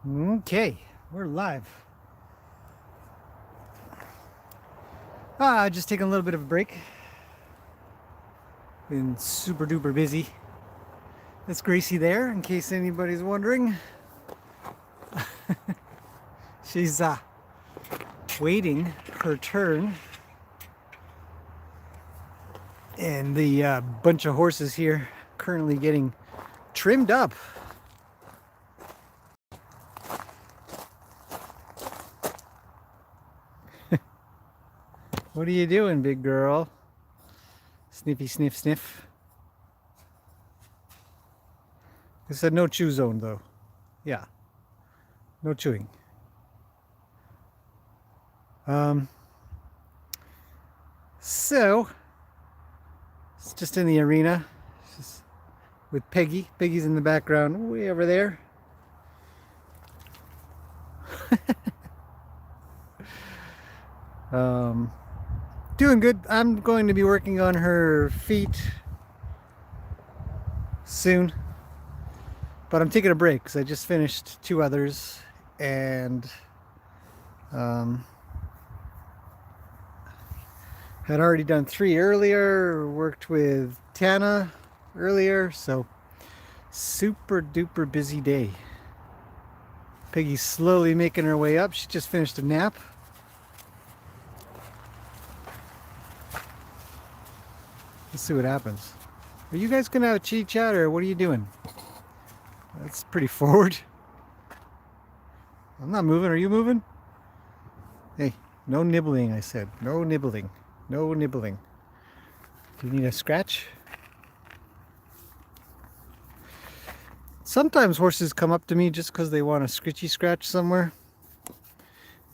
Okay, we're live. Just taking a little bit of a break. Been super duper busy. That's Gracie there, in case anybody's wondering. She's waiting her turn. And the bunch of horses here currently getting trimmed up. What are you doing, big girl? Sniffy, sniff, sniff. It said no chew zone, though. Yeah, no chewing. So, it's just in the arena. Just with Peggy. Peggy's in the background, way over there. Doing good. I'm going to be working on her feet soon, but I'm taking a break because I just finished 2 others, and had already done 3 earlier, worked with Tana earlier, so super duper busy day. Peggy's slowly making her way up. She just finished a nap. Let's see what happens. Are you guys gonna have a chit chat, or what are you doing? That's pretty forward. I'm not moving. Are you moving? Hey, no nibbling, I said. No nibbling. No nibbling. Do you need a scratch? Sometimes horses come up to me just because they want a scritchy scratch somewhere.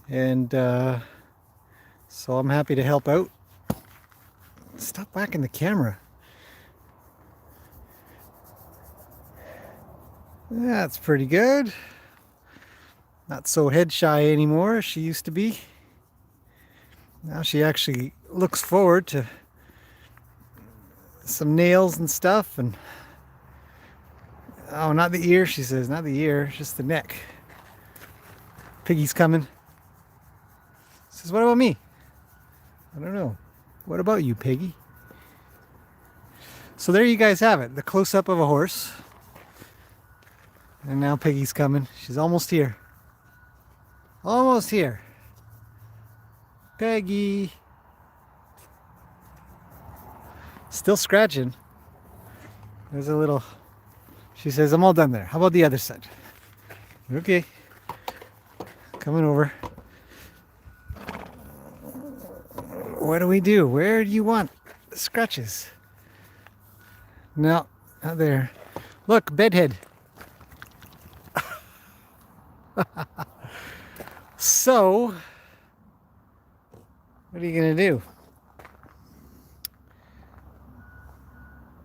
And so I'm happy to help out. Stop whacking the camera. That's pretty good. Not so head shy anymore as she used to be. Now she actually looks forward to some nails and stuff. And oh, not the ear, she says. Not the ear, just the neck. Piggy's coming. Says, what about me? I don't know. What about you, Piggy? So there you guys have it. The close-up of a horse. And now Piggy's coming. She's almost here. Almost here. Peggy. Still scratching. There's a little... She says, I'm all done there. How about the other side? Okay. Coming over. What do we do? Where do you want scratches? No, not there. Look, bedhead. So, what are you gonna do?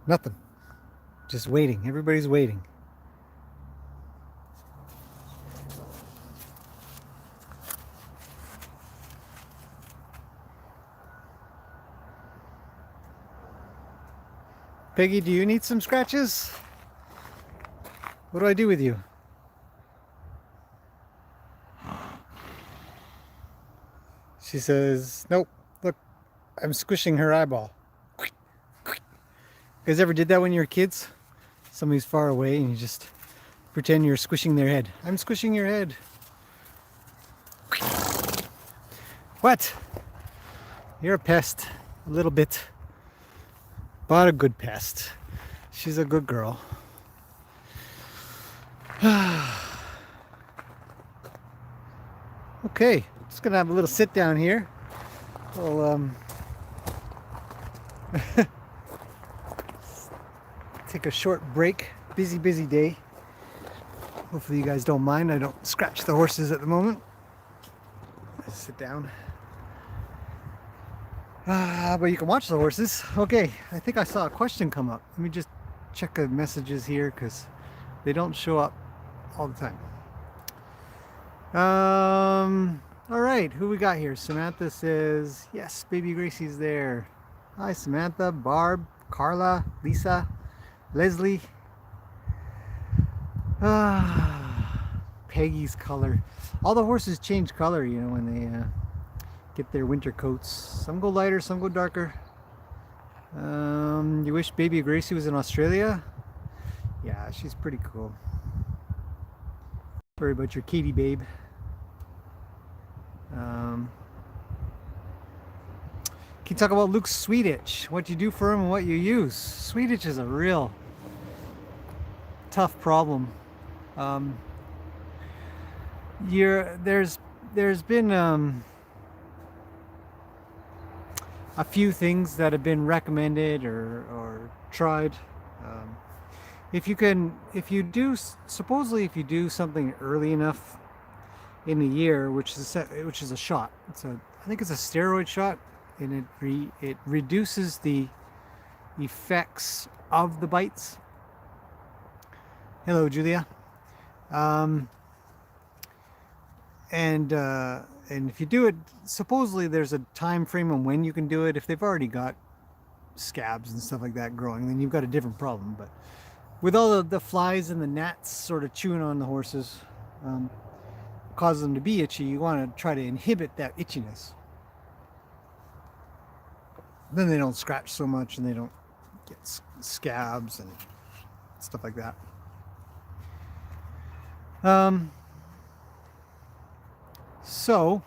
Nothing. Just waiting. Everybody's waiting. Peggy, do you need some scratches? What do I do with you? She says, nope, look, I'm squishing her eyeball. You guys ever did that when you were kids? Somebody's far away and you just pretend you're squishing their head. I'm squishing your head. What? You're a pest, a little bit. But a good pest. She's a good girl. Okay, just gonna have a little sit down here. We'll take a short break. Busy day. Hopefully you guys don't mind. I don't scratch the horses at the moment. Sit down. But you can watch the horses. Okay, I think I saw a question come up. Let me just check the messages here because they don't show up all the time. All right, who we got here? Samantha says, yes, baby Gracie's there. Hi, Samantha, Barb, Carla, Lisa, Leslie. Peggy's color. All the horses change color, you know, when they get their winter coats. Some go lighter, some go darker. You wish baby Gracie was in Australia? Yeah, she's pretty cool. Sorry about your Katie babe. Can you talk about Luke's sweet itch? What you do for him and what you use? Sweet itch is a real tough problem. There's been a few things that have been recommended or tried. If you do something early enough in the year, which is a shot. I think it's a steroid shot, and it reduces the effects of the bites. Hello, Julia. And if you do it, supposedly there's a time frame on when you can do it. If they've already got scabs and stuff like that growing, then you've got a different problem. But with all the flies and the gnats sort of chewing on the horses, causes them to be itchy, you want to try to inhibit that itchiness. Then they don't scratch so much and they don't get scabs and stuff like that. So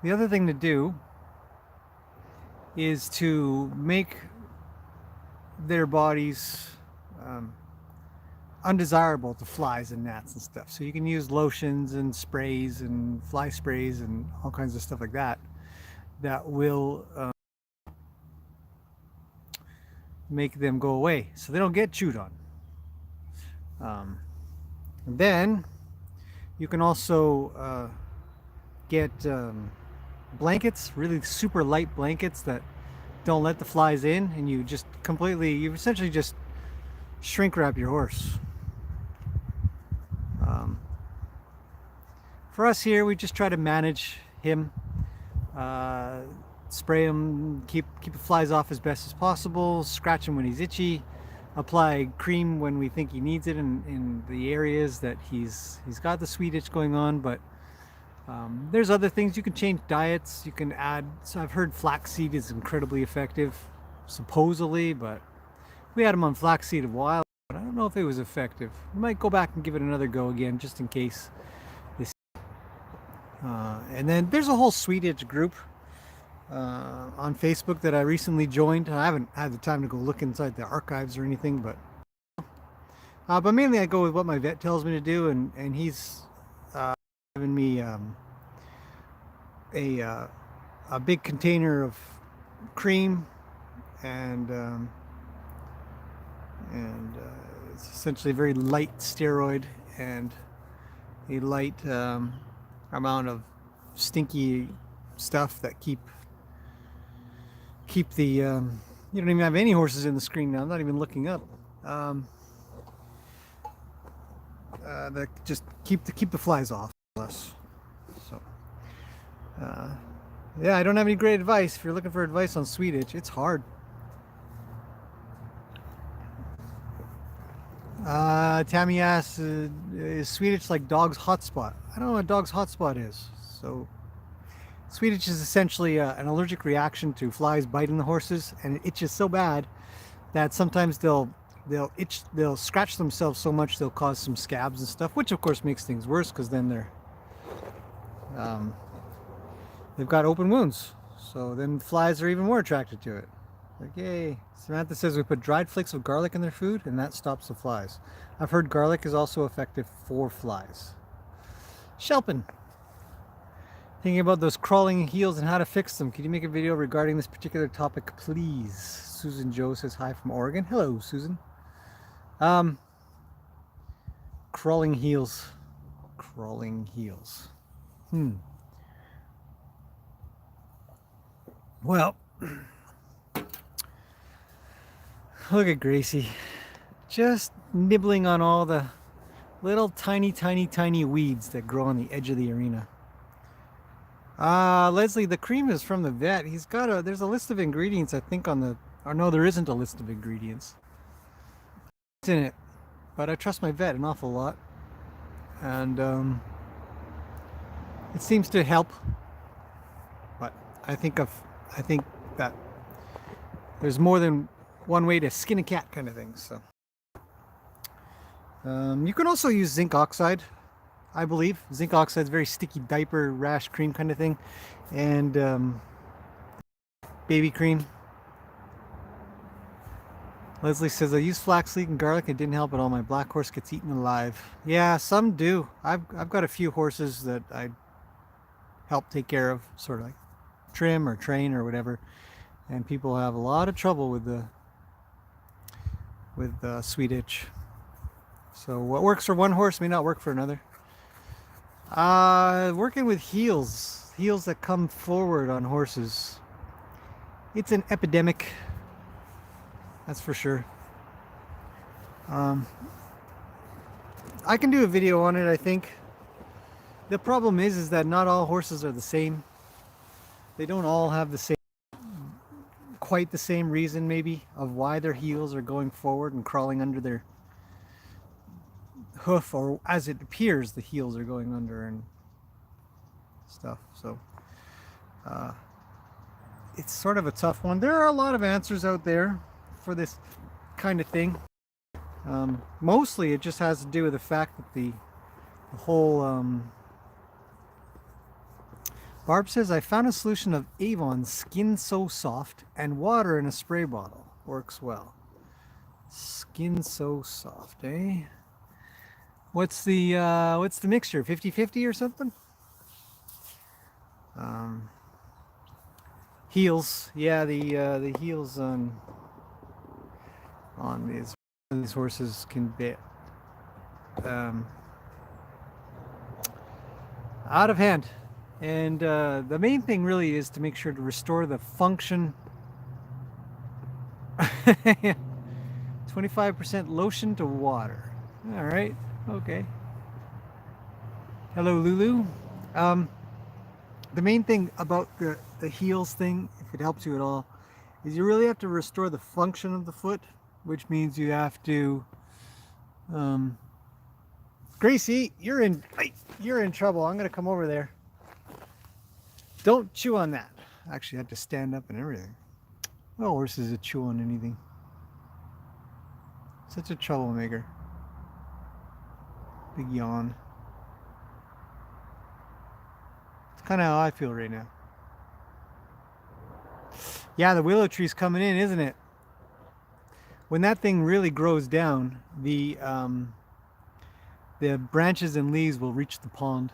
the other thing to do is to make their bodies undesirable to flies and gnats and stuff. So you can use lotions and sprays and fly sprays and all kinds of stuff like that will make them go away so they don't get chewed on. And then you can also get blankets, really super light blankets that don't let the flies in, and you essentially just shrink wrap your horse. For us here, we just try to manage him, spray him, keep the flies off as best as possible, scratch him when he's itchy, apply cream when we think he needs it in the areas that he's got the sweet itch going on. But there's other things. You can change diets, you can add, so I've heard flaxseed is incredibly effective, supposedly, but we had him on flaxseed a while, but I don't know if it was effective. We might go back and give it another go again, just in case. And then there's a whole sweet itch group on Facebook that I recently joined. I haven't had the time to go look inside the archives or anything, but mainly I go with what my vet tells me to do, and he's given me a big container of cream, and it's essentially a very light steroid and a light amount of stinky stuff that keep the you don't even have any horses in the screen now. I'm not even looking up. That just keep the flies off us. So yeah, I don't have any great advice. If you're looking for advice on sweet itch, it's hard. Tammy asks, is sweet itch like dog's hotspot? I don't know what a dog's hotspot is. So sweet itch is essentially an allergic reaction to flies biting the horses, and it itches so bad that sometimes they'll scratch themselves so much they'll cause some scabs and stuff, which of course makes things worse because then they've got open wounds. So then flies are even more attracted to it. Like, yay. Samantha says we put dried flakes of garlic in their food and that stops the flies. I've heard garlic is also effective for flies. Shelpin, thinking about those crawling heels and how to fix them. Can you make a video regarding this particular topic, please? Susan Joe says hi from Oregon. Hello, Susan. Crawling heels. Crawling heels. Well, look at Gracie, just nibbling on all the little tiny weeds that grow on the edge of the arena. Leslie, the cream is from the vet. There's a list of ingredients, I think, or no, there isn't a list of ingredients. What's in it? but I trust my vet an awful lot, and it seems to help. But I think that there's more than one way to skin a cat, kind of thing. So you can also use zinc oxide, I believe. Zinc oxide is very sticky diaper rash cream kind of thing, and baby cream. Leslie says, I use flaxseed and garlic. It didn't help at all. My black horse gets eaten alive. Yeah, some do. I've got a few horses that I help take care of, sort of like trim or train or whatever. And people have a lot of trouble with the sweet itch. So what works for one horse may not work for another. Working with heels that come forward on horses. It's an epidemic. That's for sure. I can do a video on it, I think. The problem is that not all horses are the same. They don't all have the same, quite the same reason maybe of why their heels are going forward and crawling under their hoof, or as it appears the heels are going under and stuff. So it's sort of a tough one. There are a lot of answers out there for this kind of thing. Mostly it just has to do with the fact that the whole Barb says, I found a solution of Avon Skin So Soft and water in a spray bottle. Works well. Skin So Soft, eh? What's the mixture? 50-50 or something? Heels. Yeah, the heels on these horses can be out of hand. And the main thing really is to make sure to restore the function. 25% lotion to water. All right. Okay. Hello, Lulu. The main thing about the heels thing, if it helps you at all, is you really have to restore the function of the foot, which means you have to Gracie, you're in trouble. I'm gonna come over there. Don't chew on that. Actually, I had to stand up and everything. No horses that chew on anything. Such a troublemaker. Big yawn. It's kind of how I feel right now. Yeah, the willow tree's coming in, isn't it? When that thing really grows down, the branches and leaves will reach the pond.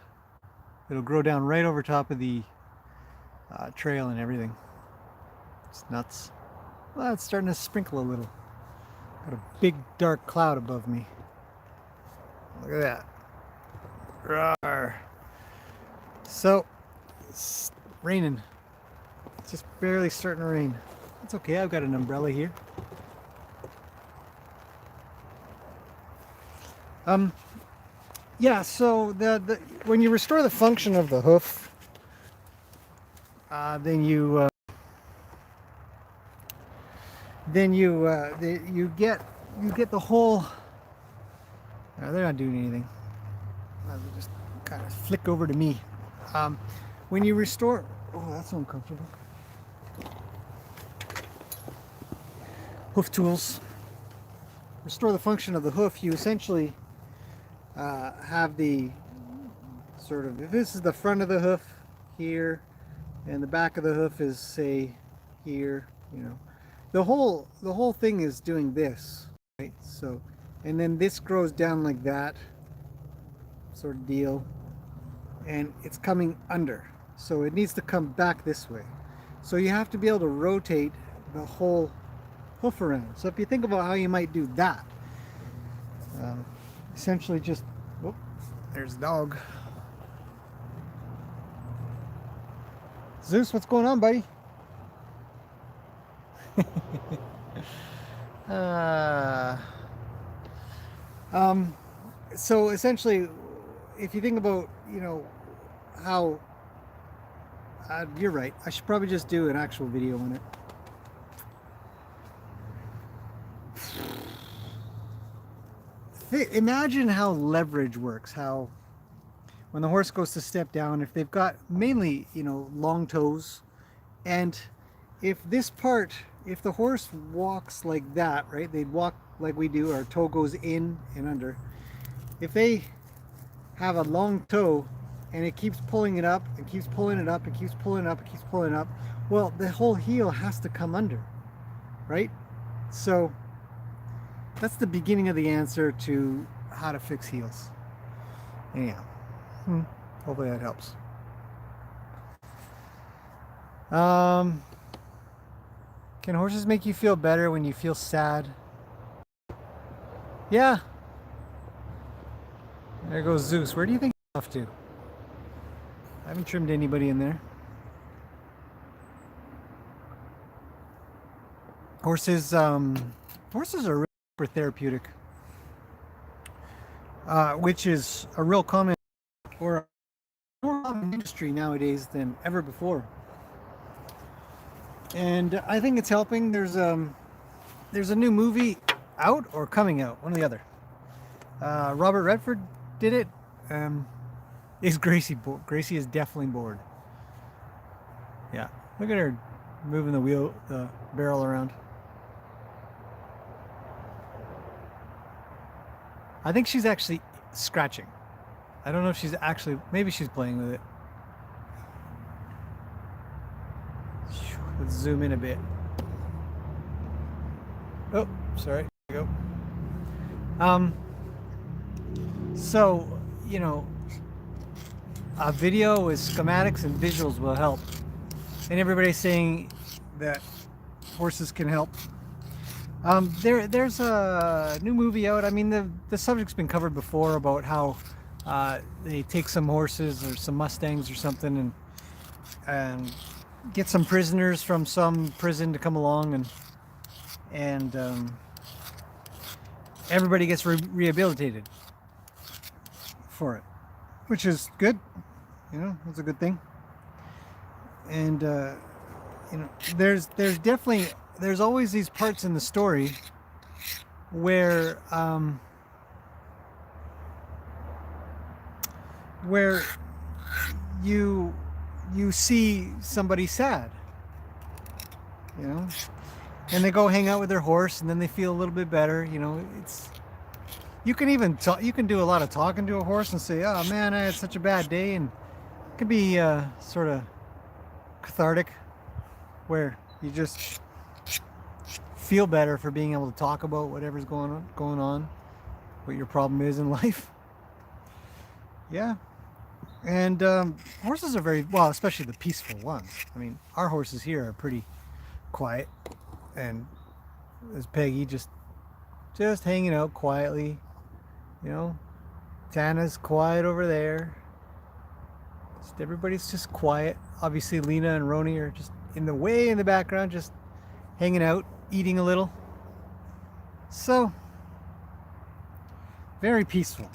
It'll grow down right over top of the trail and everything. It's nuts. Well, it's starting to sprinkle a little. Got a big dark cloud above me. Look at that. Rawr. So, it's raining. It's just barely starting to rain. It's okay, I've got an umbrella here. Yeah, so when you restore the function of the hoof, then you get the whole. They're not doing anything. They just kind of flick over to me. When you restore, oh, that's uncomfortable. Hoof tools. Restore the function of the hoof. You essentially have the sort of, if this is the front of the hoof here, and the back of the hoof is, say, here, you know, the whole thing is doing this, right? So, and then this grows down like that sort of deal, and it's coming under, so it needs to come back this way. So you have to be able to rotate the whole hoof around. So if you think about how you might do that, essentially just, oh, there's the dog. Zeus, what's going on, buddy? So essentially, if you think about, you know, how, you're right, I should probably just do an actual video on it. Imagine how leverage works, how when the horse goes to step down, if they've got mainly, long toes, and if this part, if the horse walks like that, right, they'd walk like we do, our toe goes in and under. If they have a long toe and it keeps pulling it up and keeps pulling it up and keeps pulling it up and keeps pulling it up, well, the whole heel has to come under, right? So that's the beginning of the answer to how to fix heels. Anyhow, hopefully that helps. Can horses make you feel better when you feel sad? Yeah. There goes Zeus. Where do you think he's off to? I haven't trimmed anybody in there. Horses are really super therapeutic, which is a real common or more common industry nowadays than ever before. And I think it's helping. There's a new movie out or coming out, one or the other. Robert Redford did it. Is Gracie bored? Gracie is definitely bored. Yeah, look at her moving the barrel around. I think she's actually scratching. I don't know if she's actually, maybe she's playing with it. Let's zoom in a bit. Oh, sorry. There you go. So, a video with schematics and visuals will help. And everybody's saying that horses can help. There's a new movie out. I mean, the subject's been covered before about how they take some horses or some Mustangs or something and get some prisoners from some prison to come along and everybody gets rehabilitated for it, which is good. That's a good thing. And there's always these parts in the story where you see somebody sad, and they go hang out with their horse and then they feel a little bit better. You can even talk, you can do a lot of talking to a horse and say, oh man, I had such a bad day, and it can be sort of cathartic where you just feel better for being able to talk about whatever's going on, what your problem is in life. Yeah. And horses are very, well, especially the peaceful ones. I mean, our horses here are pretty quiet, and there's Peggy just hanging out quietly. Tana's quiet over there. Everybody's just quiet. Obviously, Lena and Roni are just in the background, just hanging out, eating a little. So, very peaceful.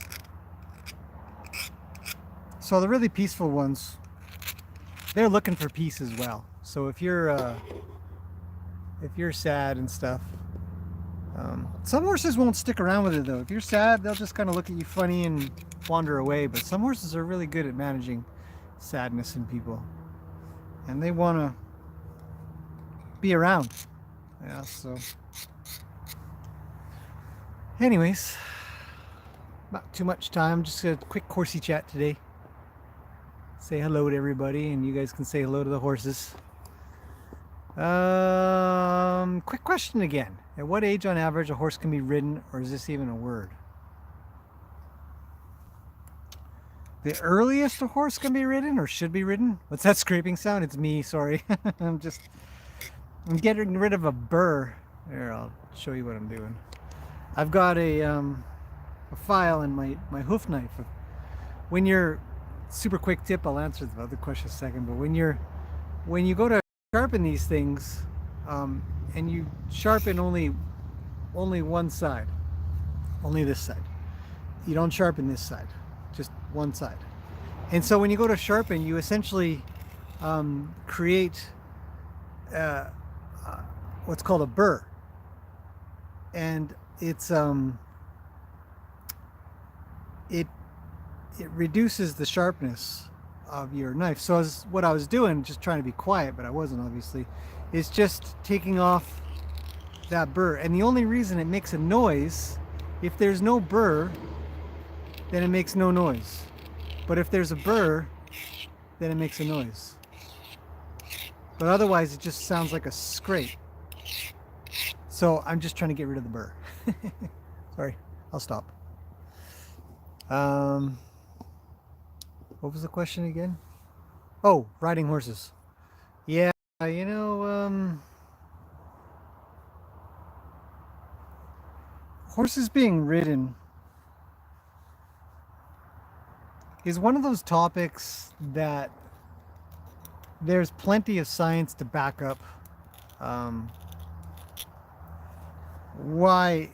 So the really peaceful ones, they're looking for peace as well. So if you're sad and stuff, some horses won't stick around with it though. If you're sad, they'll just kind of look at you funny and wander away. But some horses are really good at managing sadness in people, and they want to be around. Yeah. So, anyways, not too much time. Just a quick horsey chat today. Say hello to everybody, and you guys can say hello to the horses. Quick question again. At what age on average a horse can be ridden, or is this even a word? The earliest a horse can be ridden or should be ridden? What's that scraping sound? It's me, sorry. I'm getting rid of a burr. Here, I'll show you what I'm doing. I've got a file in my hoof knife. When you're super quick tip, I'll answer the other question in a second, but when you go to sharpen these things, and you sharpen only one side, only this side. You don't sharpen this side, just one side. And so when you go to sharpen, you essentially create what's called a burr, and it's it reduces the sharpness of your knife. So what I was doing, just trying to be quiet, but I wasn't obviously, is just taking off that burr. And the only reason it makes a noise, if there's no burr, then it makes no noise. But if there's a burr, then it makes a noise. But otherwise it just sounds like a scrape. So I'm just trying to get rid of the burr. Sorry, I'll stop. What was the question again? Oh, riding horses. Yeah, you know, horses being ridden is one of those topics that there's plenty of science to back up why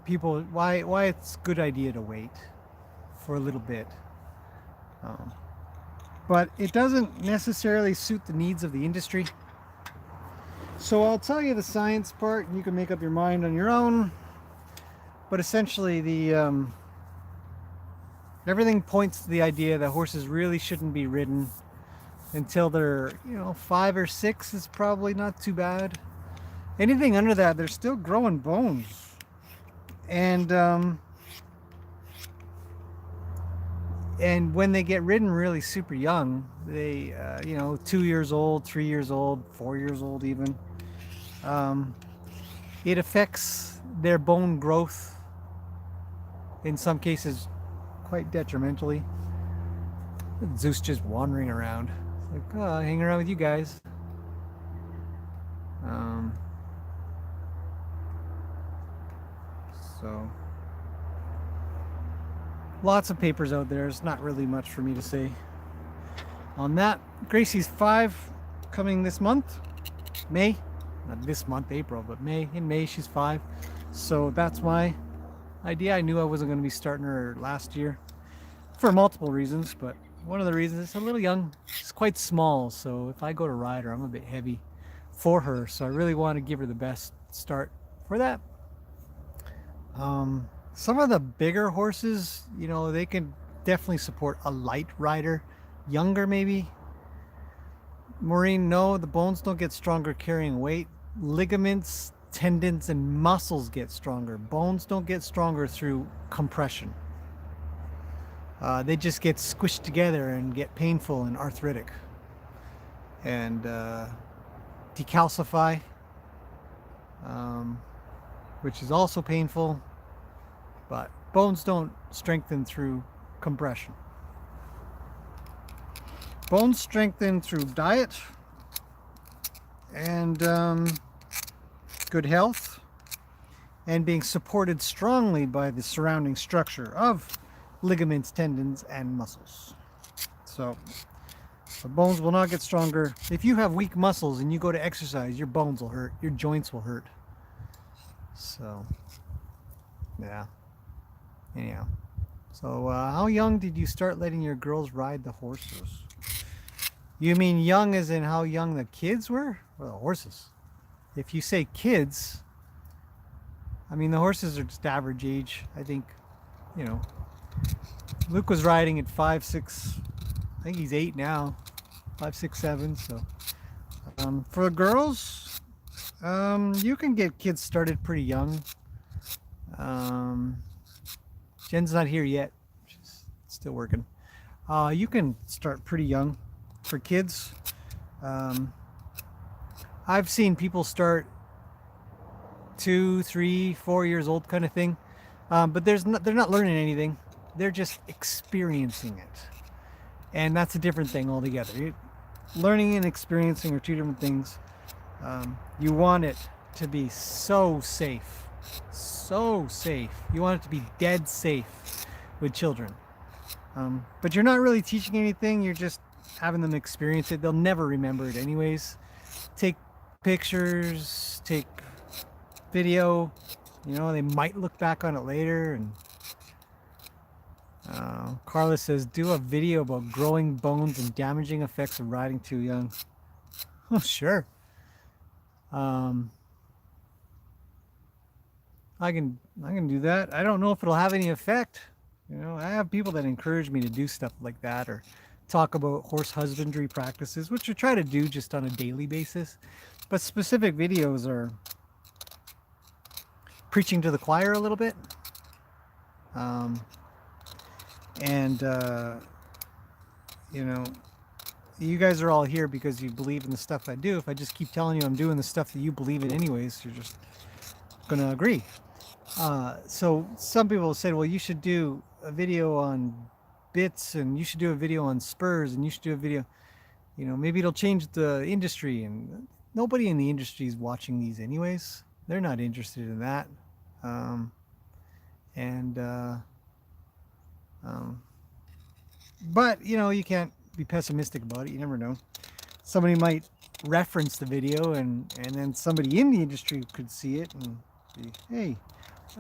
it's a good idea to wait for a little bit. But it doesn't necessarily suit the needs of the industry. So I'll tell you the science part, and you can make up your mind on your own. But essentially, the everything points to the idea that horses really shouldn't be ridden until they're, 5 or 6 is probably not too bad. Anything under that, they're still growing bones. And when they get ridden really super young, they, 2 years old, 3 years old, 4 years old even, it affects their bone growth, in some cases, quite detrimentally. Zeus just wandering around. It's like, oh, hang around with you guys. So lots of papers out there. It's not really much for me to say on that. Gracie's 5 coming this month, May. Not this month, April, but May. In May, she's 5. So that's my idea. I knew I wasn't going to be starting her last year for multiple reasons, but one of the reasons is a little young. She's quite small, so if I go to ride her, I'm a bit heavy for her. So I really want to give her the best start for that. Some of the bigger horses, they can definitely support a light rider. Younger, maybe. Maureen, no, the bones don't get stronger carrying weight. Ligaments, tendons, and muscles get stronger. Bones don't get stronger through compression. They just get squished together and get painful and arthritic. And decalcify, which is also painful. But bones don't strengthen through compression. Bones strengthen through diet and good health and being supported strongly by the surrounding structure of ligaments, tendons, and muscles. So the bones will not get stronger. If you have weak muscles and you go to exercise, your bones will hurt, your joints will hurt. So, yeah. Anyhow, so how young did you start letting your girls ride the horses? You mean young as in how young the kids were? Or the horses? If you say kids, I mean the horses are just average age. I think, Luke was riding at 5, 6, I think he's 8 now. 5, 6, 7, so. For the girls, you can get kids started pretty young. Jen's not here yet. She's still working. You can start pretty young for kids. I've seen people start 2, 3, 4 years old kind of thing. But they're not learning anything. They're just experiencing it. And that's a different thing altogether. Learning and experiencing are two different things. You want it to be so safe. So safe. You want it to be dead safe with children. But you're not really teaching anything. You're just having them experience it. They'll never remember it anyways. Take pictures, take video. They might look back on it later. And Carla says, do a video about growing bones and damaging effects of riding too young. Oh, sure. I can do that. I don't know if it'll have any effect. You know, I have people that encourage me to do stuff like that or talk about horse husbandry practices, which I try to do just on a daily basis. But specific videos are preaching to the choir a little bit. Um, and, you know, you guys are all here because you believe in the stuff I do. If I just keep telling you I'm doing the stuff that you believe in anyways, you're just going to agree. So some people said, well, you should do a video on bits and you should do a video on spurs and you should do a video, you know, maybe it'll change the industry. And nobody in the industry is watching these anyways. They're not interested in that. Um, and, but, you know, you can't be pessimistic about it. You never know. Somebody might reference the video and then somebody in the industry could see it and be, hey,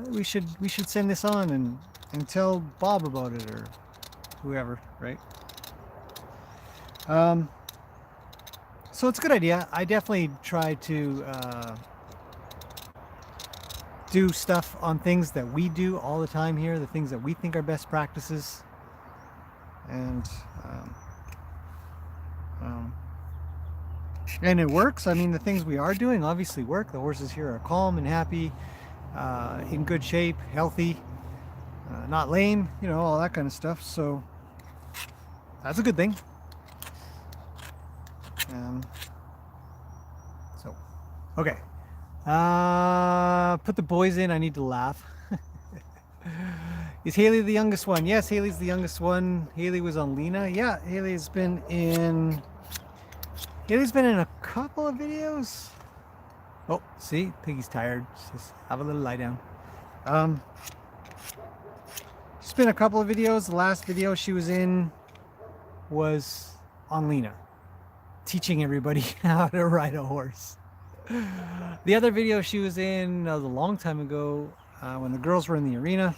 we should send this on and tell Bob about it or whoever, right? So it's a good idea. I definitely try to do stuff on things that we do all the time here, the things that we think are best practices, and it works. I mean, the things we are doing obviously work. The horses here are calm and happy, in good shape, healthy, not lame, you know, all that kind of stuff. So that's a good thing. So, okay. Put the boys in. I need to laugh. Is Haley the youngest one? Yes, Haley's the youngest one. Haley was on Lena. Yeah, Haley's been in a couple of videos. Oh, see, Piggy's tired. Just have a little lie down. She's been a couple of videos. The last video she was in was on Lena, teaching everybody how to ride a horse. The other video she was in was a long time ago when the girls were in the arena,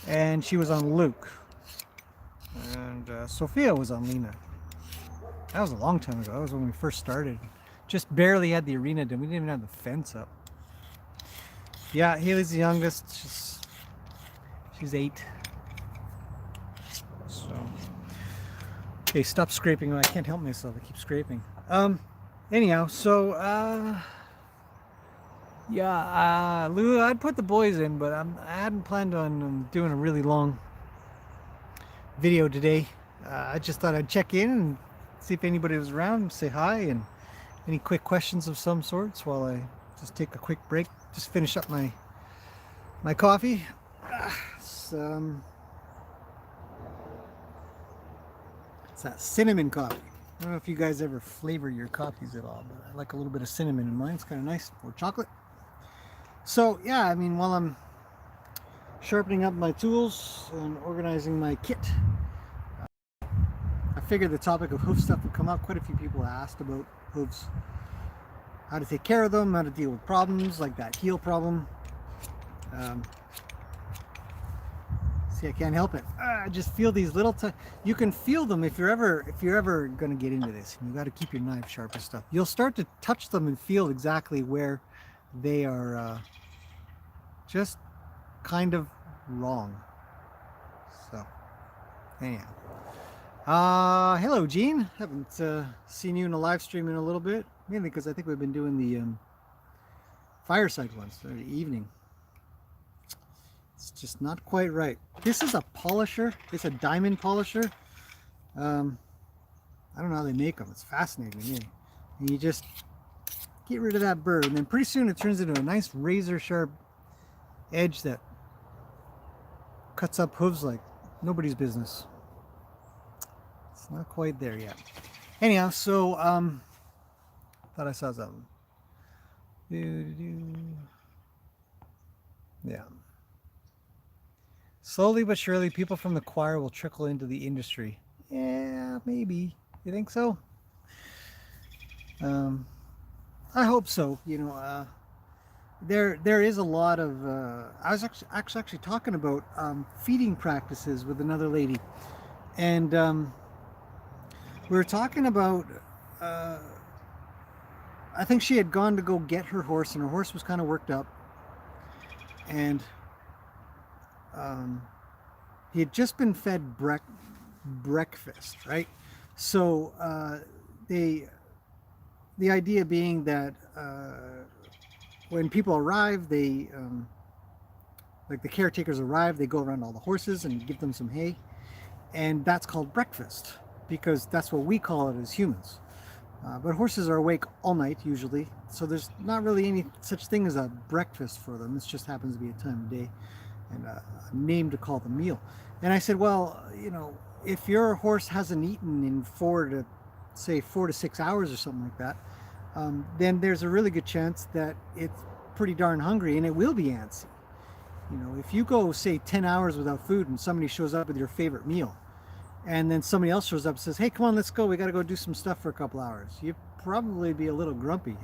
and she was on Luke, and Sophia was on Lena. That was a long time ago. That was when we first started. Just barely had the arena done. We didn't even have the fence up. Yeah, Haley's the youngest. She's 8. So, okay, stop scraping. I can't help myself. I keep scraping. Anyhow, so yeah, Lou, I'd put the boys in, but I hadn't planned on doing a really long video today. I just thought I'd check in and see if anybody was around, say hi, and any quick questions of some sorts while I just take a quick break, just finish up my coffee. It's that cinnamon coffee. I don't know if you guys ever flavor your coffees at all, but I like a little bit of cinnamon in mine. It's kind of nice, or chocolate. So yeah, I mean, while I'm sharpening up my tools and organizing my kit, I figured the topic of hoof stuff would come up. Quite a few people asked about hoofs, how to take care of them, how to deal with problems like that heel problem. See, I can't help it. I just feel these little. You can feel them if you're ever going to get into this. And you got to keep your knife sharp and stuff. You'll start to touch them and feel exactly where they are just kind of wrong. So, anyhow. Hello, Gene. Haven't seen you in a live stream in a little bit, mainly because I think we've been doing the fireside ones in the evening. It's just not quite right. This is a polisher. It's a diamond polisher. I don't know how they make them. It's fascinating to me. And you just get rid of that burr, and then pretty soon it turns into a nice razor sharp edge that cuts up hooves like nobody's business. It's not quite there yet. Anyhow, so thought I saw something. Yeah. Slowly but surely, people from the choir will trickle into the industry. Yeah, maybe. You think so? I hope so. You know, there is a lot of. I was actually talking about feeding practices with another lady, and we were talking about. I think she had gone to go get her horse, and her horse was kind of worked up, and he had just been fed breakfast, right? So they the idea being that when people arrive, they like the caretakers arrive, they go around all the horses and give them some hay, and that's called breakfast because that's what we call it as humans. But horses are awake all night usually, so there's not really any such thing as a breakfast for them. This just happens to be a time of day and a name to call the meal. And I said, well, if your horse hasn't eaten in 4 to 6 hours or something like that, then there's a really good chance that it's pretty darn hungry and it will be antsy. If you go, say, 10 hours without food and somebody shows up with your favorite meal, and then somebody else shows up and says, hey, come on, let's go. We got to go do some stuff for a couple hours. You'd probably be a little grumpy.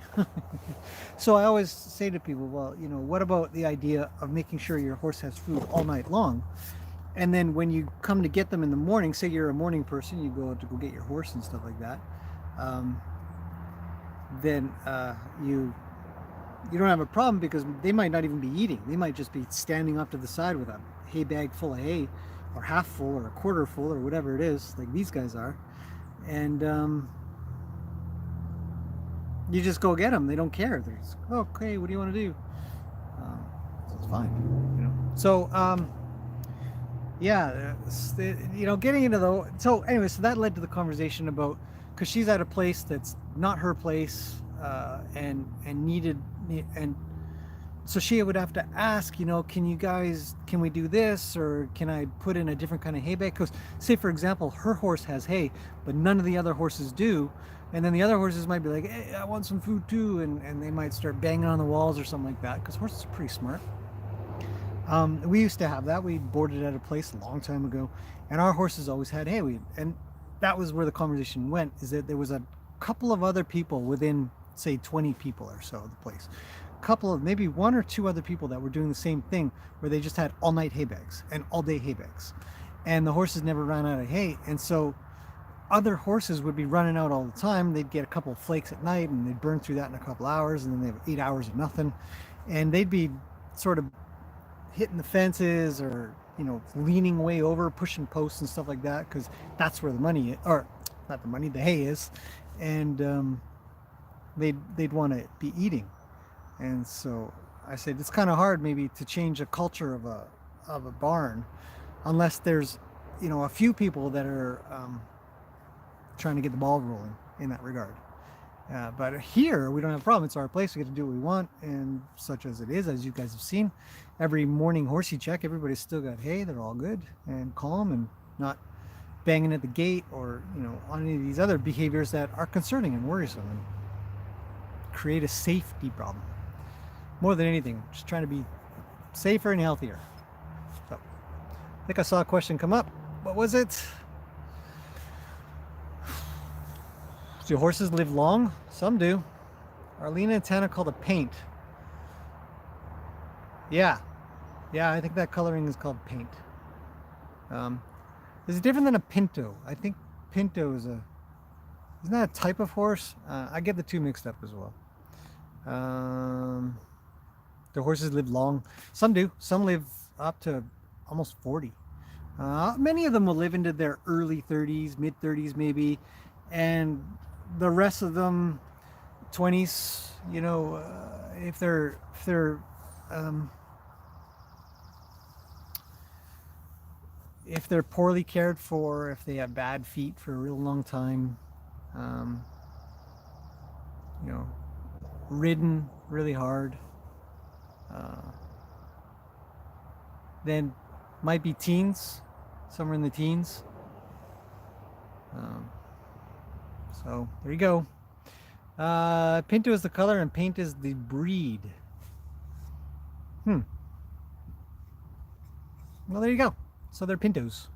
So I always say to people, well, what about the idea of making sure your horse has food all night long? And then when you come to get them in the morning, say you're a morning person, you go to go get your horse and stuff like that, then you don't have a problem because they might not even be eating. They might just be standing off to the side with a hay bag full of hay, or half full, or a quarter full, or whatever it is, like these guys are. And you just go get them. They don't care. They're just, oh, okay, what do you want to do? So it's fine, So, yeah, getting into the... So anyway, so that led to the conversation about, because she's at a place that's not her place, and needed... And so she would have to ask, can we do this, or can I put in a different kind of hay bag? Because say, for example, her horse has hay, but none of the other horses do. And then the other horses might be like, hey, I want some food too. And they might start banging on the walls or something like that, because horses are pretty smart. We used to have that. We boarded at a place a long time ago, and our horses always had hay. And that was where the conversation went, is that there was a couple of other people within, say, 20 people or so of the place. Couple of, maybe one or two other people that were doing the same thing, where they just had all night hay bags and all day hay bags, and the horses never ran out of hay. And so other horses would be running out all the time. They'd get a couple of flakes at night and they'd burn through that in a couple hours, and then they have 8 hours of nothing, and they'd be sort of hitting the fences or leaning way over, pushing posts and stuff like that, because that's where the money is, or not the money, the hay is. And they'd want to be eating. And so I said, it's kind of hard maybe to change a culture of a barn, unless there's a few people that are trying to get the ball rolling in that regard. But here we don't have a problem. It's our place. We get to do what we want, and such as it is, as you guys have seen, every morning horsey check, everybody's still got hay. They're all good and calm and not banging at the gate or on any of these other behaviors that are concerning and worrisome and create a safety problem. More than anything, just trying to be safer and healthier. So, I think I saw a question come up. What was it? Do horses live long? Some do. Arlena and Tana called a paint. Yeah, I think that coloring is called paint. Is it different than a pinto? I think pinto is isn't that a type of horse? I get the two mixed up as well. The horses live long. Some do. Some live up to almost 40. Many of them will live into their early 30s, mid 30s maybe, and the rest of them 20s. If they're poorly cared for, if they have bad feet for a real long time, ridden really hard, then might be teens, somewhere in the teens. So there you go. Pinto is the color and paint is the breed. Well, there you go. So they're pintos.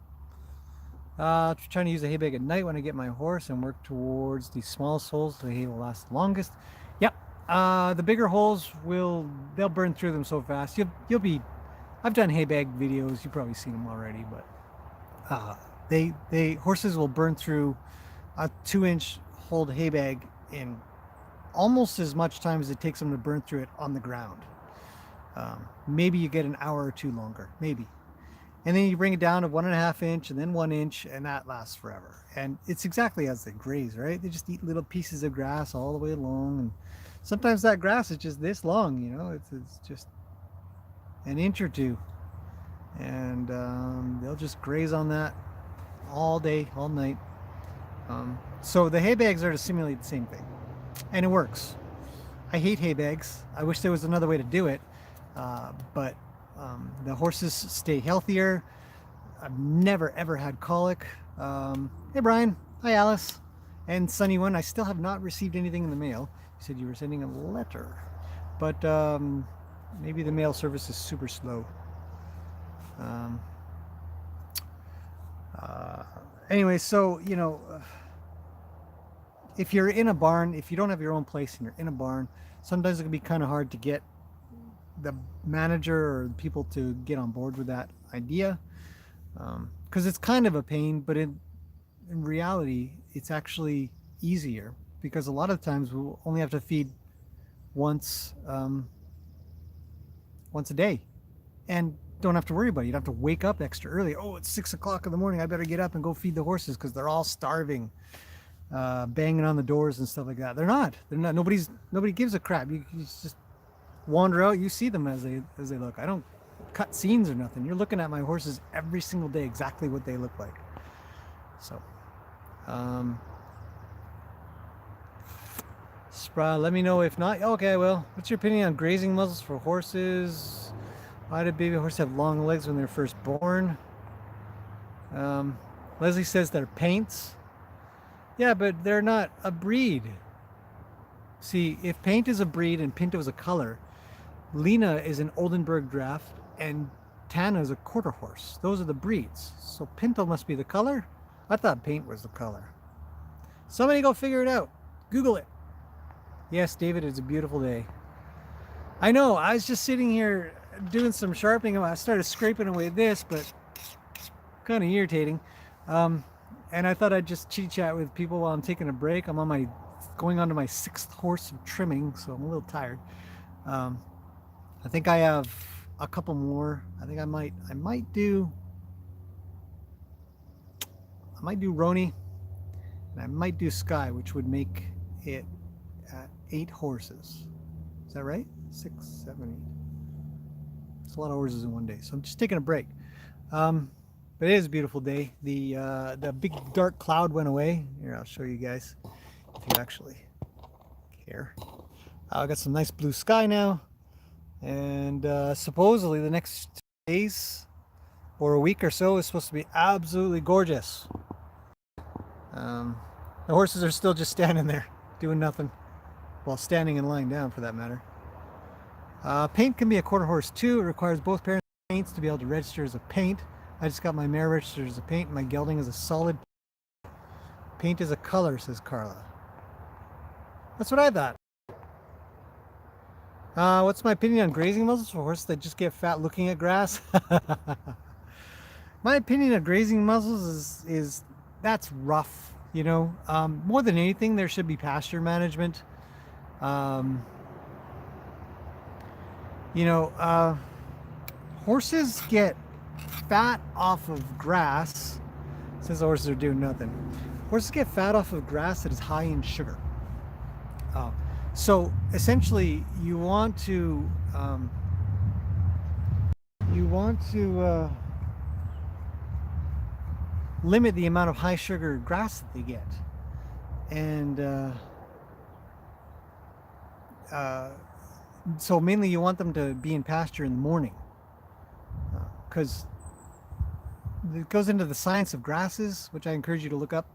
Trying to use a hay bag at night when I get my horse and work towards the smallest holes so the hay will last the longest. Yep. The bigger holes they'll burn through them so fast. You'll be, I've done hay bag videos. You've probably seen them already, but horses will burn through a 2-inch holed hay bag in almost as much time as it takes them to burn through it on the ground. Maybe you get an hour or two longer, maybe. And then you bring it down to 1.5 inch and then 1 inch, and that lasts forever. And it's exactly as they graze, right? They just eat little pieces of grass all the way along. And sometimes that grass is just this long, you know, it's just an inch or two. And they'll just graze on that all day, all night. So the hay bags are to simulate the same thing. And it works. I hate hay bags. I wish there was another way to do it. But the horses stay healthier. I've never ever had colic. Hey Brian, hi Alice, and Sunny One. I still have not received anything in the mail. You said you were sending a letter, but maybe the mail service is super slow. Anyway, so you know, if you're in a barn, if you don't have your own place and you're in a barn, sometimes it can be kind of hard to get the manager or people to get on board with that idea, because it's kind of a pain, but in reality it's actually easier, because a lot of times we'll only have to feed once once a day and don't have to worry about it. You don't have to wake up extra early. Oh, it's 6 o'clock in the morning, I better get up and go feed the horses because they're all starving, banging on the doors and stuff like that. They're not nobody gives a crap. You just wander out, you see them as they look. I don't cut scenes or nothing. You're looking at my horses every single day, exactly what they look like. So Spra, let me know if not. Okay, well, what's your opinion on grazing muzzles for horses? Why do baby horses have long legs when they're first born? Leslie says they're paints. Yeah, but they're not a breed. See, if paint is a breed and pinto is a color, Lena is an Oldenburg draft and Tana is a quarter horse. Those are the breeds. So pinto must be the color. I thought paint was the color. Somebody go figure it out. Google it. Yes, David, it's a beautiful day. I know, I was just sitting here doing some sharpening. I started scraping away this, but kind of irritating. And I thought I'd just chit chat with people while I'm taking a break. I'm on going on to my 6th horse of trimming, so I'm a little tired. I think I have a couple more. I think I might do Roni, and I might do Sky, which would make it 8 horses. Is that right? 6, 7, 8. It's a lot of horses in one day. So I'm just taking a break. But it is a beautiful day. The big dark cloud went away. Here, I'll show you guys if you actually care. I got some nice blue sky now. And supposedly the next 2 days or a week or so is supposed to be absolutely gorgeous. The horses are still just standing there doing nothing. Well, standing and lying down for that matter. Paint can be a quarter horse too. It requires both parents of paints to be able to register as a paint. I just got my mare registered as a paint. My gelding is a solid. Paint is a color, says Carla. That's what I thought. What's my opinion on grazing muzzles for horses that just get fat looking at grass? My opinion of grazing muzzles is that's rough, you know. More than anything, there should be pasture management. Horses get fat off of grass. Since the horses are doing nothing, horses get fat off of grass that is high in sugar. So essentially, you want to limit the amount of high sugar grass that they get, and so mainly you want them to be in pasture in the morning, because it goes into the science of grasses, which I encourage you to look up.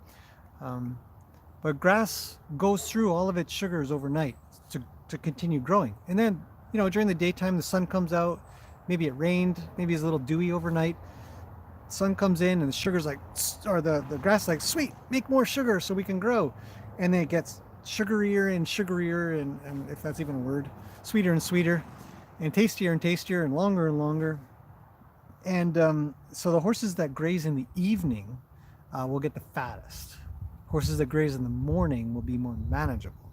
But grass goes through all of its sugars overnight to continue growing. And then, during the daytime, the sun comes out, maybe it rained, maybe it's a little dewy overnight. Sun comes in and the sugar's like, or the grass is like, sweet, make more sugar so we can grow. And then it gets sugarier and sugarier, and if that's even a word, sweeter and sweeter, and tastier and longer and longer. And so the horses that graze in the evening will get the fattest. Horses that graze in the morning will be more manageable.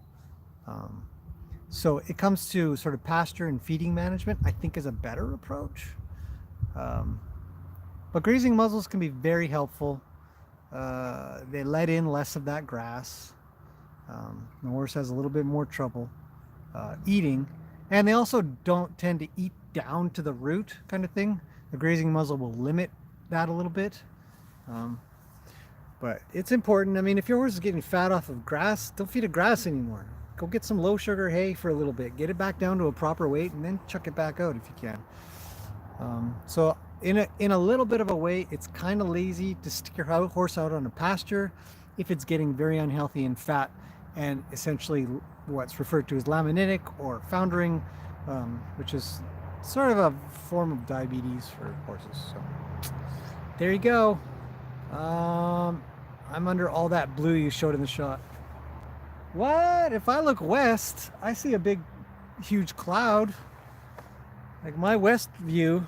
So it comes to sort of pasture and feeding management, I think is a better approach. But But grazing muzzles can be very helpful. They let in less of that grass. The horse has a little bit more trouble eating, and they also don't tend to eat down to the root kind of thing. The grazing muzzle will limit that a little bit. But it's important. I mean, if your horse is getting fat off of grass, don't feed it grass anymore. Go get some low sugar hay for a little bit. Get it back down to a proper weight and then chuck it back out if you can. So in a little bit of a way, it's kind of lazy to stick your horse out on a pasture if it's getting very unhealthy and fat and essentially what's referred to as laminitic or foundering, which is sort of a form of diabetes for horses. So there you go. I'm under all that blue you showed in the shot. What? If I look west, I see a big, huge cloud. Like my west view.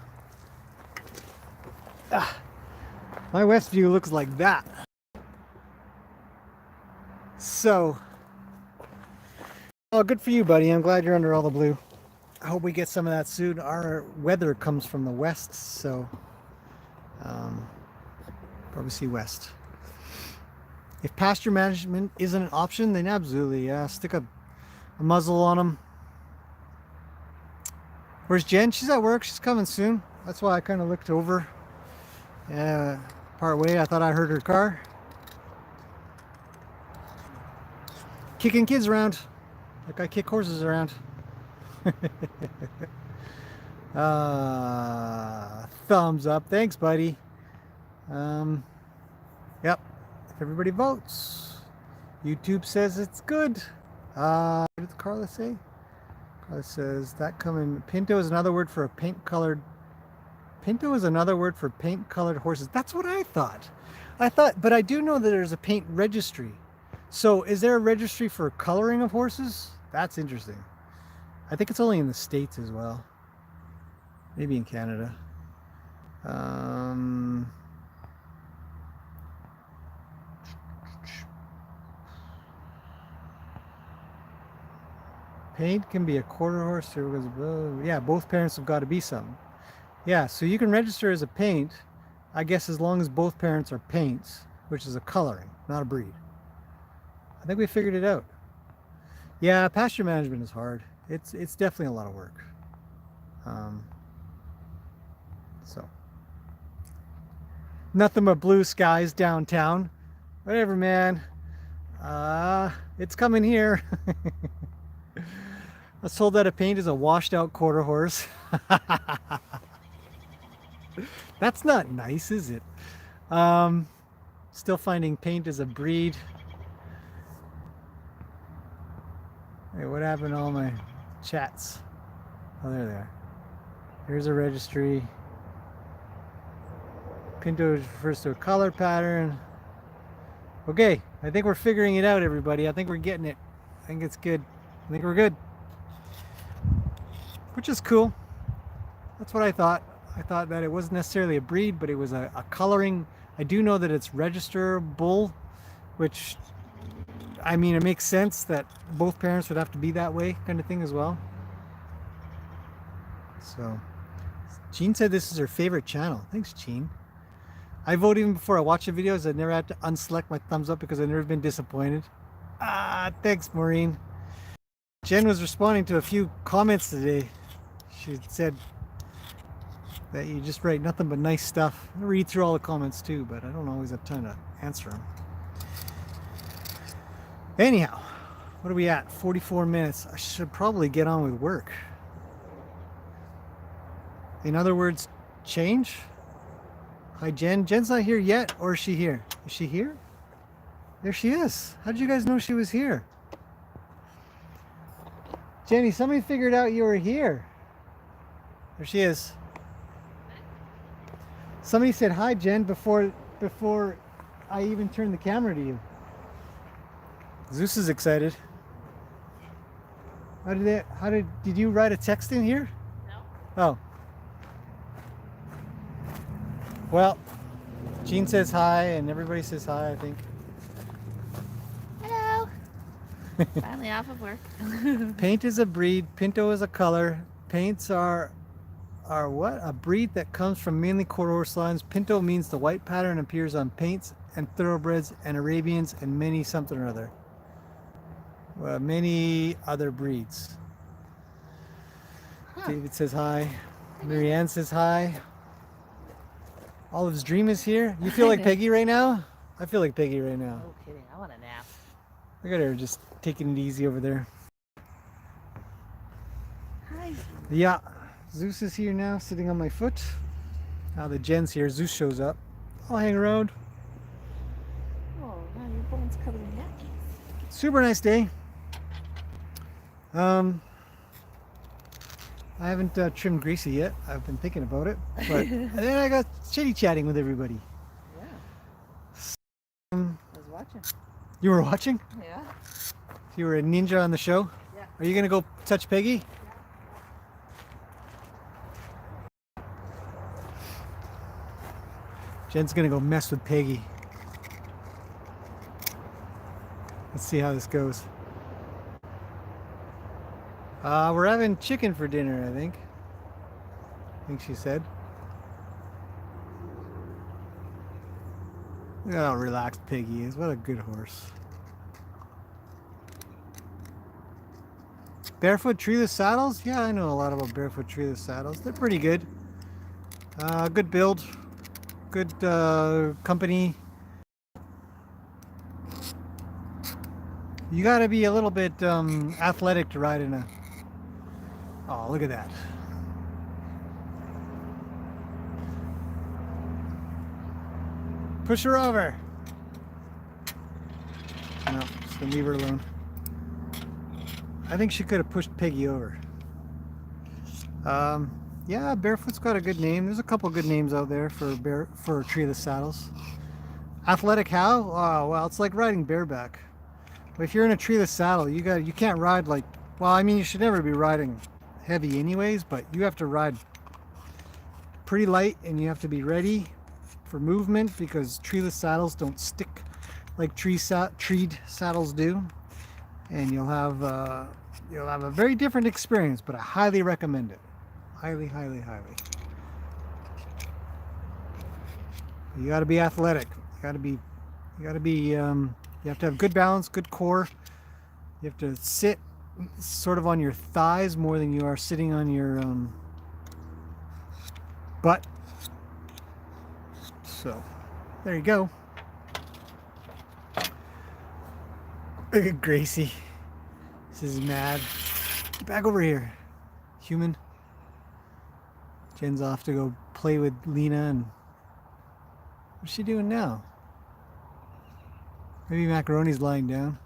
My west view looks like that. So, oh, good for you, buddy. I'm glad you're under all the blue. I hope we get some of that soon. Our weather comes from the west, so probably see west. If pasture management isn't an option, then absolutely, yeah. Stick a muzzle on them. Where's Jen? She's at work. She's coming soon. That's why I kind of looked over. Part way, I thought I heard her car. Kicking kids around. Like I kick horses around. Thumbs up. Thanks, buddy. Yep. If everybody votes. YouTube says it's good. What did Carla say? Carla says that coming. Pinto is another word for a paint-colored. Pinto is another word for paint-colored horses. That's what I thought. But I do know that there's a paint registry. So is there a registry for coloring of horses? That's interesting. I think it's only in the States as well. Maybe in Canada. Paint can be a quarter horse. Yeah, both parents have got to be some. Yeah, so you can register as a paint, I guess, as long as both parents are paints, which is a coloring, not a breed. I think we figured it out. Yeah, pasture management is hard. It's definitely a lot of work. So nothing but blue skies downtown. Whatever, man. It's coming here. I was told that a paint is a washed out quarter horse. That's not nice, is it? Still finding paint as a breed. Hey, what happened to all my chats? Oh, there they are. Here's a registry. Pinto refers to a color pattern. Okay, I think we're figuring it out, everybody. I think we're getting it. I think it's good. I think we're good. Which is cool. That's what I thought. I thought that it wasn't necessarily a breed, but it was a coloring. I do know that it's registerable, which, I mean, it makes sense that both parents would have to be that way kind of thing as well. So, Jean said this is her favorite channel. Thanks, Jean. I vote even before I watch the videos. I never had to unselect my thumbs up because I've never been disappointed. Thanks, Maureen. Jen was responding to a few comments today. She said that you just write nothing but nice stuff. I read through all the comments too, but I don't always have time to answer them. Anyhow, what are we at? 44 minutes. I should probably get on with work. In other words, change. Hi, Jen. Jen's not here yet, or is she here? Is she here? There she is. How did you guys know she was here? Jenny, somebody figured out you were here. There she is. Somebody said hi, Jen, before I even turned the camera to you. Zeus is excited. Did you write a text in here? No. Oh. Well, Jean says hi, and everybody says hi, I think. Hello. Finally off of work. Paint is a breed. Pinto is a color. Paints are are what? A breed that comes from mainly quarter horse lines. Pinto means the white pattern appears on paints and thoroughbreds and Arabians and many something or other. Many other breeds. Huh. David says hi. Marianne says hi. Olive's Dream is here. You feel like Peggy right now? I feel like Peggy right now. No kidding. I want a nap. Look at her just taking it easy over there. Hi. Yeah. Zeus is here now, sitting on my foot. Now that Jen's here, Zeus shows up. I'll hang around. Oh, now your bone's covered in napkins. Super nice day. I haven't trimmed Gracie yet. I've been thinking about it, but and then I got chatting with everybody. Yeah. I was watching. You were watching? Yeah. You were a ninja on the show? Yeah. Are you gonna go touch Peggy? Jen's gonna go mess with Peggy. Let's see how this goes. We're having chicken for dinner, I think she said. Look at how relaxed Peggy is. What a good horse. Barefoot treeless saddles? Yeah, I know a lot about barefoot treeless saddles. They're pretty good. Good build. Good company. You gotta be a little bit athletic to ride in a... Oh, look at that. Push her over. No, just gonna leave her alone. I think she could have pushed Peggy over. Yeah, Barefoot's got a good name. There's a couple good names out there for treeless saddles. Athletic how? Oh, well, it's like riding bareback. But if you're in a treeless saddle, you can't ride like, well, I mean, you should never be riding heavy anyways, but you have to ride pretty light and you have to be ready for movement because treeless saddles don't stick like treed saddles do, and you'll have a very different experience, but I highly recommend it. Highly, highly, highly. You got to be athletic. You have to have good balance, good core. You have to sit sort of on your thighs more than you are sitting on your butt. So, there you go. Look at Gracie. This is mad. Get back over here, human. Jen's off to go play with Lena, and what's she doing now? Maybe Macaroni's lying down.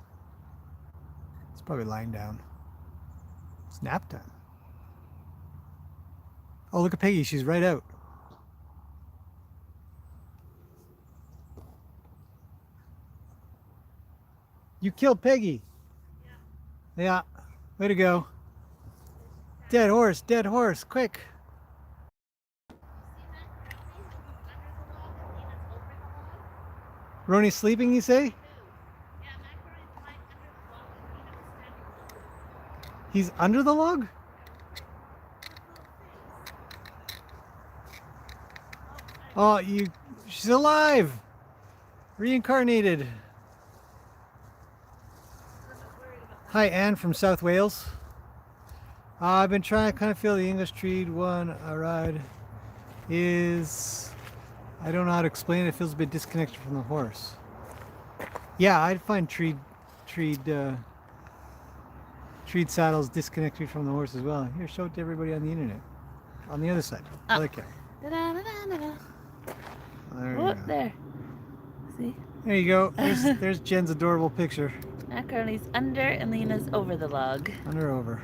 It's probably lying down. It's nap time. Oh, look at Peggy. She's right out. You killed Peggy. Yeah. Way to go. Dead horse, quick. Roni's sleeping, you say? He's under the log? Oh, she's alive! Reincarnated. Hi, Anne from South Wales. I've been trying to kind of feel the English treed one I ride is... I don't know how to explain it. It feels a bit disconnected from the horse. Yeah, I'd find treed saddles disconnected from the horse as well. Here, show it to everybody on the internet. On the other side. Other camera. There you go. There. See? There you go. There's Jen's adorable picture. Macaroni's under and Lena's over the log. Under over.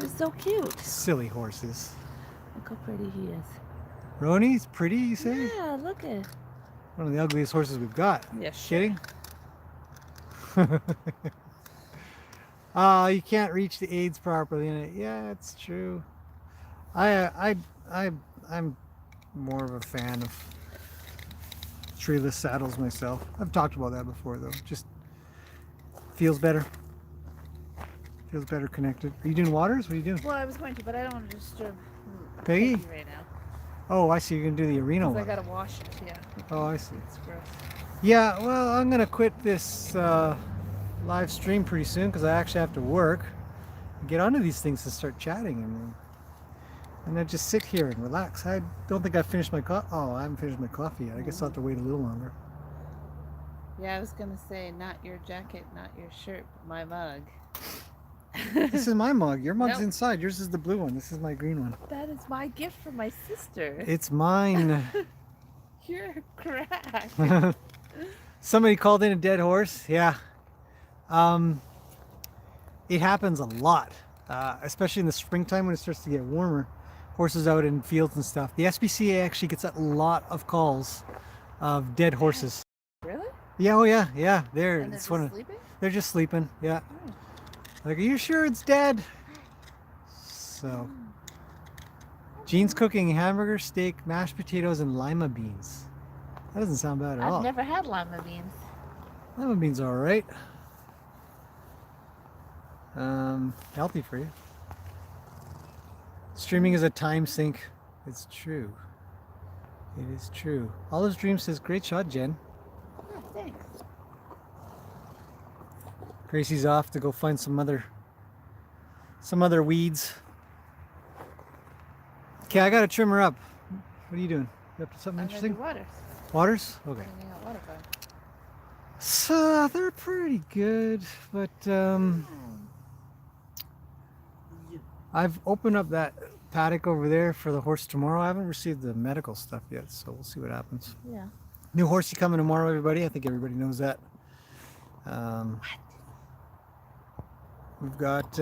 They're so cute. Silly horses. Look how pretty he is. Roni's pretty, you say? Yeah, look at. One of the ugliest horses we've got. Yeah, Kidding? You can't reach the aids properly in it. Yeah, it's true. I'm more of a fan of treeless saddles myself. I've talked about that before though. Just feels better. Feels better connected. Are you doing waters? What are you doing? Well, I was going to, but I don't want to disturb Peggy? Peggy right now. Oh, I see. You're gonna do the arena 'Cause I one. gotta wash it. Yeah. Oh, I see. It's gross. Yeah, well, I'm gonna quit this live stream pretty soon because I actually have to work. Get onto these things to start chatting and then just sit here and relax. I don't think I've finished my coffee. Oh, I haven't finished my coffee yet. I guess I'll have to wait a little longer. Yeah, I was gonna say not your jacket, not your shirt, but my mug. This is my mug. Your mug's Nope. inside. Yours is the blue one. This is my green one. That is my gift from my sister. It's mine. You're a crack. Somebody called in a dead horse. Yeah. It happens a lot, especially in the springtime when it starts to get warmer. Horses out in fields and stuff. The SPCA actually gets a lot of calls of dead horses. Really? Yeah, oh yeah, yeah. They're And they're it's just one of, sleeping? they're just sleeping. Yeah. Oh. Like, are you sure it's dead? So, Jean's cooking hamburger, steak, mashed potatoes, and lima beans. That doesn't sound bad at all. I've never had lima beans. Lima beans are all right. Healthy for you. Streaming is a time sink. It's true. It is true. Olive's Dream says, great shot, Jen. Oh, thanks. Gracie's off to go find some other weeds. Okay, I gotta trim her up. What are you doing? You up to something I'm gonna interesting? do waters. Waters? Okay. Cleaning out water bug. So they're pretty good, but I've opened up that paddock over there for the horse tomorrow. I haven't received the medical stuff yet, so we'll see what happens. Yeah. New horsey coming tomorrow, everybody. I think everybody knows that. We've got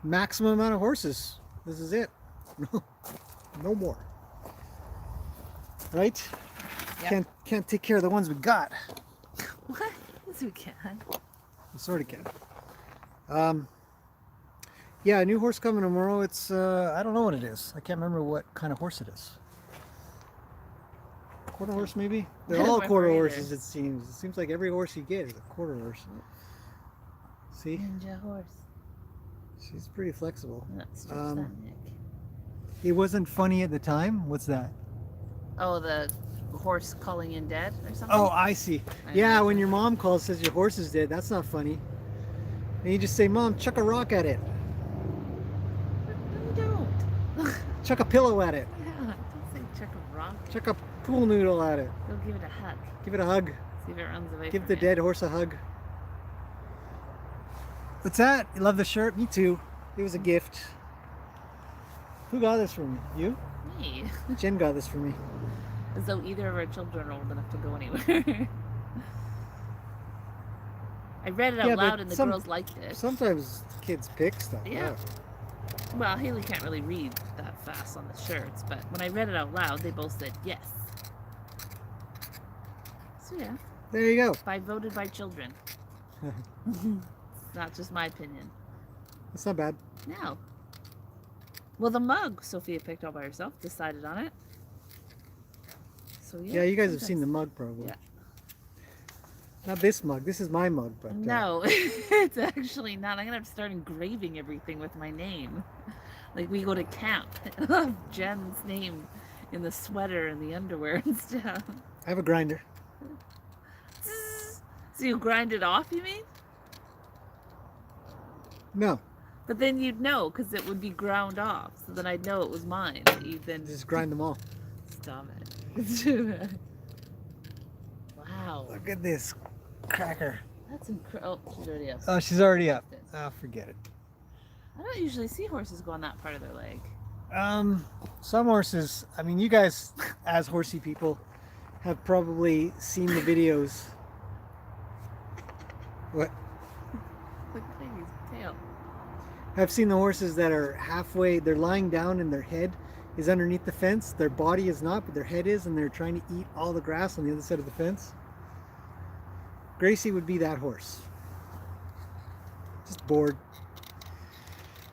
maximum amount of horses. This is it. No more. Right? Yep. Can't take care of the ones we got. What? Yes, we can. We sort of can. Yeah, a new horse coming tomorrow. It's I don't know what it is. I can't remember what kind of horse it is. Quarter horse, maybe? They're all quarter horses, it seems. It seems like every horse you get is a quarter horse. See? Ninja horse. She's pretty flexible. That's just that, Nick. It wasn't funny at the time. What's that? Oh, the horse calling in dead or something? Oh, I see. I Yeah, know. when your mom calls, says your horse is dead. That's not funny. And you just say, Mom, chuck a rock at it. No, you don't. Chuck a pillow at it. Yeah, don't say chuck a rock. Chuck a pool noodle at it. Go give it a hug. Give it a hug. See if it runs away Give from the you. dead horse a hug. What's that? You love the shirt? Me too. It was a gift. Who got this for me? You? Me. Jen got this for me. As though either of our children are old enough to go anywhere. I read it out Yeah, but loud and the girls liked it. Sometimes kids pick stuff. Yeah. Well, Haley can't really read that fast on the shirts, but when I read it out loud, they both said yes. So yeah, There you go. voted by children. It's not just my opinion. That's not bad. No. Well, the mug Sophia picked all by herself, decided on it. So Yeah, you guys have seen the mug probably. Yeah. Not this mug. This is my mug, but No, it's actually not. I'm gonna have to start engraving everything with my name. Like we go to camp, Jen's name in the sweater and the underwear and stuff. I have a grinder. So you grind it off, you mean? No, But then you'd know because it would be ground off. So then I'd know it was mine. You then just grind them all. stop it. Wow, Look at this cracker. that's incredible. Oh, she's already up. Oh, she's already up. Oh, forget it. I don't usually see horses go on that part of their leg. Some horses, I mean, you guys, as horsey people, have probably seen the videos. What? Look at Peggy's tail. I've seen the horses that are halfway, they're lying down and their head is underneath the fence. Their body is not, but their head is, and they're trying to eat all the grass on the other side of the fence. Gracie would be that horse. Just bored.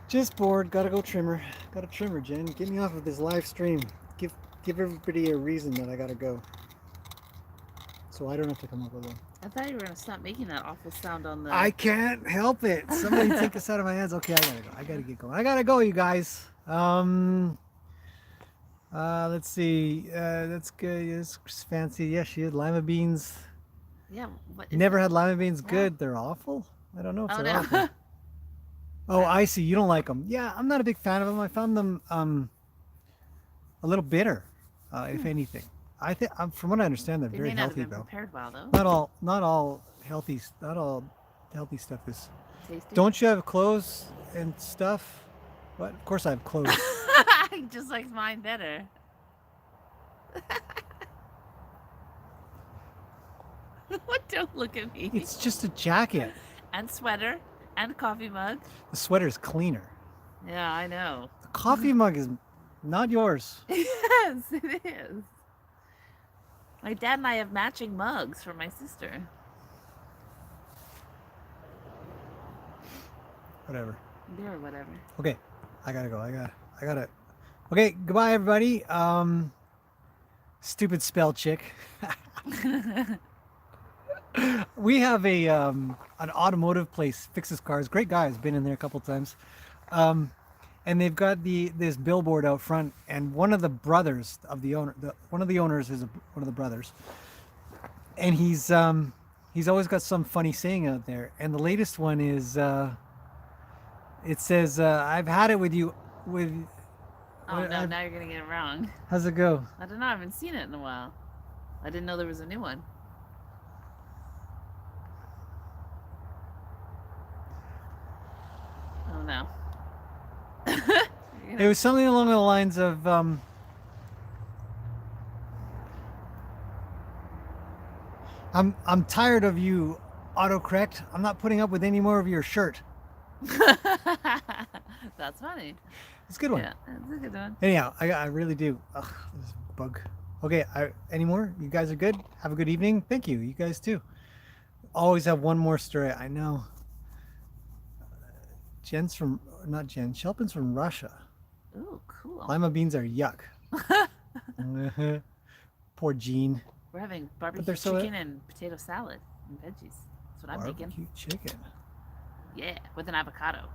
Just bored. Gotta go trim her. Gotta trim her, Jen. Get me off of this live stream. Give everybody a reason that I gotta go. So I don't have to come up with one. I thought you were gonna stop making that awful sound on the. I can't help it. Somebody take this out of my hands. Okay, I gotta go. I gotta get going. I gotta go, you guys. Let's see. That's good. It's fancy. Yeah, she had lima beans. Yeah. What? Never had lima beans. Wow. Good. They're awful. I don't know if Oh they're no. awful. Oh, I see. You don't like them. Yeah, I'm not a big fan of them. I found them a little bitter, if anything. I think, from what I understand, they're They very may not have healthy been though. prepared well though. Not all healthy stuff is. Tasty. Don't you have clothes and stuff? What? Of course I have clothes. He just likes mine better. What? Don't look at me. It's just a jacket. And sweater and coffee mug. The sweater's cleaner. Yeah, I know. The coffee mug is not yours. Yes, it is. My dad and I have matching mugs for my sister. Whatever. Or whatever. Okay, I gotta go. I gotta. Okay, goodbye, everybody. Stupid spell chick. We have a an automotive place, fixes cars. Great guys, been in there a couple times. And they've got this billboard out front, and one of the brothers of the owner, one of the owners is one of the brothers, and he's always got some funny saying out there. And the latest one is it says, "I've had it with you." Oh no! Now you're gonna get it wrong. How's it go? I don't know. I haven't seen it in a while. I didn't know there was a new one. Oh no. It was something along the lines of I'm tired of you autocorrect. I'm not putting up with any more of your shirt. That's funny. It's a good one. Yeah, that's a good one. Anyhow, I really do. Ugh, this bug. Okay, any more? You guys are good? Have a good evening. Thank you. You guys too. Always have one more story. I know. Jen's from, not Jen, Shelpin's from Russia. Ooh, cool. Lima beans are yuck. Poor Jean. We're having barbecue they're so- chicken and potato salad and veggies. That's what I'm making. Barbecue chicken. Yeah, with an avocado.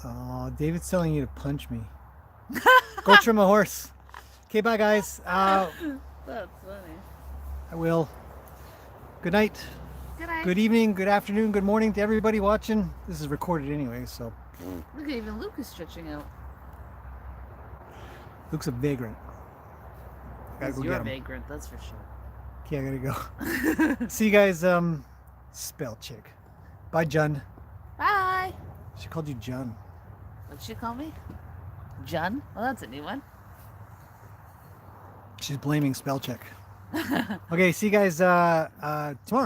Oh, David's telling you to punch me. Go trim a horse. Okay, bye guys. That's funny. I will. Good night. Good night. Good evening, good afternoon, good morning to everybody watching. This is recorded anyway, so. Look at even Luke is stretching out. Luke's a vagrant. I gotta go You're get him. vagrant, that's for sure. Okay, I gotta go. See you guys, spell chick. Bye, Jun. Bye. She called you Jun. What'd she call me? Jun? Well, that's a new one. She's blaming spell check. Okay, see you guys tomorrow.